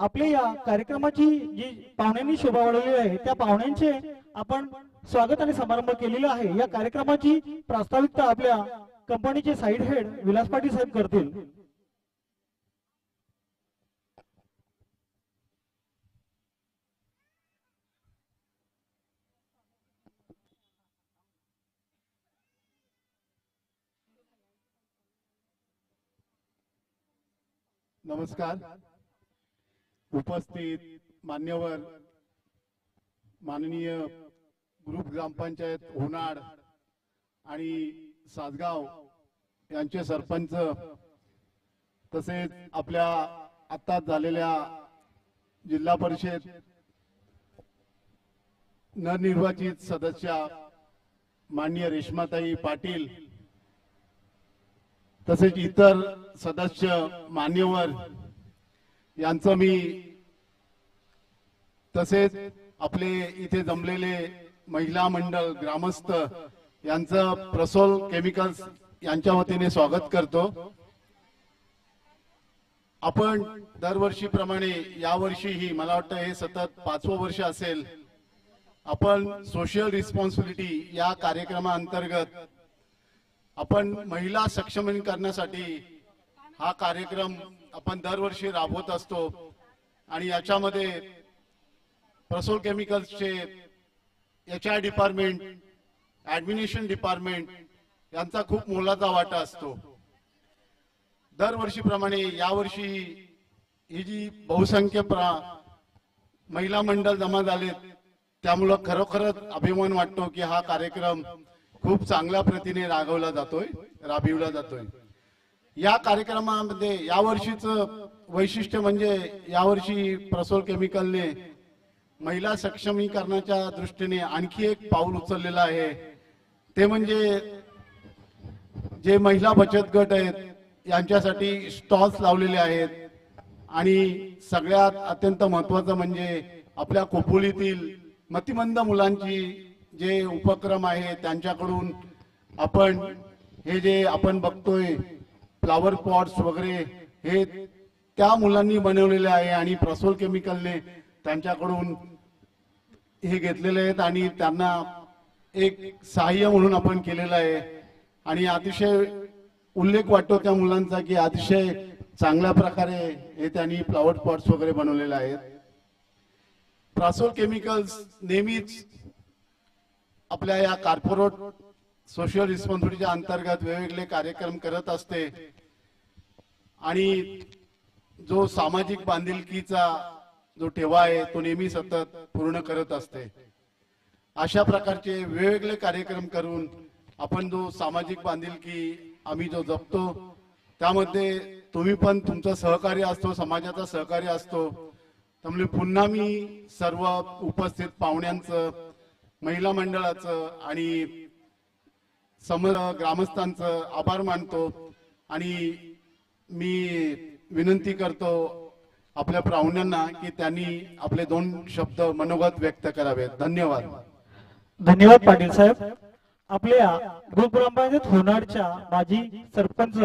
आपल्या या कार्यक्रमाची जी पाहुण्यांनी शोभा वाढवली आहे त्या पाहुण्यांचे आपण स्वागत आणि समारंभ केलेला आहे। या कार्यक्रमाची प्रास्ताविकता आपल्या कंपनीचे साइड हेड विलास पाटील साहेब करतील। नमस्कार। उपस्थित मान्यवर माननीय ग्रुप ग्रामपंचायत होनाड आणि सासगाव यांचे सरपंच तसेच आपल्या आता झालेल्या जिल्हा परिषद नवनिर्वाचित सदस्य माननीय रेश्माताई पाटील तसेच इतर सदस्य मान्यवर यांचं मी तसेच आपले इथे जमलेले महिला मंडळ ग्रामस्थ यांचं प्रसोल केमिकल्स यांच्या वतीने स्वागत करतो। आपण दरवर्षीप्रमाणे यावर्षीही मला वाटतं हे सतत 5वं वर्ष असेल आपण सोशल रिस्पॉन्सिबिलिटी या कार्यक्रमाअंतर्गत आपण महिला सक्षमीकरणासाठी हा कार्यक्रम आपण दरवर्षी राबवत असतो आणि याच्यामध्ये प्रसोल केमिकल्सचे HR डिपार्टमेंट ऍडमिनिस्ट्रेशन डिपार्टमेंट यांचा खूप मोलाचा वाटा असतो। दरवर्षीप्रमाणे यावर्षी ही जी बहुसंख्य महिला मंडळ जमा झालेत त्यामुळे खरोखरच अभिमान वाटतो की हा कार्यक्रम खूप चांगल्या प्रतीने राबविला जातोय। या कार्यक्रमामध्ये यावर्षीचं वैशिष्ट्य म्हणजे यावर्षी प्रसोल केमिकलने महिला सक्षमीकरणाच्या दृष्टीने आणखी एक पाऊल उचललेलं आहे। ते म्हणजे जे महिला बचत गट आहेत यांच्यासाठी स्टॉल्स लावलेले आहेत आणि सगळ्यात अत्यंत महत्त्वाचं म्हणजे आपल्या खोपोलीतील मतिमंद मुलांची जे उपक्रम आहे त्यांच्याकडून आपण हे जे आपण बघतोय फ्लावर पॉट्स वगैरे हे त्या मुलांनी बनवलेले आहे आणि प्रसोल केमिकलने त्यांच्याकडून हे घेतलेले आहेत आणि त्यांना एक सहाय्य म्हणून आपण केलेलं आहे आणि अतिशय उल्लेख वाटतो त्या मुलांचा की अतिशय चांगल्या प्रकारे हे त्यांनी फ्लावर पॉट्स वगैरे बनवलेले आहेत। प्रसोल केमिकल्स नेहमीच आपल्या या कॉर्पोरेट सोशल रिस्पॉन्सिबिलिटीच्या अंतर्गत वेगवेगळे कार्यक्रम करत असते आणि जो सामाजिक बांधिलकीचा जो ठेवा आहे तो नेहमी सतत पूर्ण करत असते। अशा प्रकारचे वेगवेगळे कार्यक्रम करून आपण जो सामाजिक बांधिलकी आम्ही जो जपतो त्यामध्ये तुम्ही पण तुमचं सहकार्य असतो, समाजाचा सहकार्य असतो। त्यामुळे पुन्हा मी सर्व उपस्थित पाहुण्यांचं महिला मंडळाचं आणि समस्त ग्रामस्थांचं आभार मानतो आणि मी विनंती करतो आपल्या पाहुण्यांना की त्यांनी आपले 2 शब्द मनोगत व्यक्त करावेत। धन्यवाद। धन्यवाद पाटील साहेब। आपल्या ग्रुप ग्रामपंचायत होनाडच्या माजी सरपंच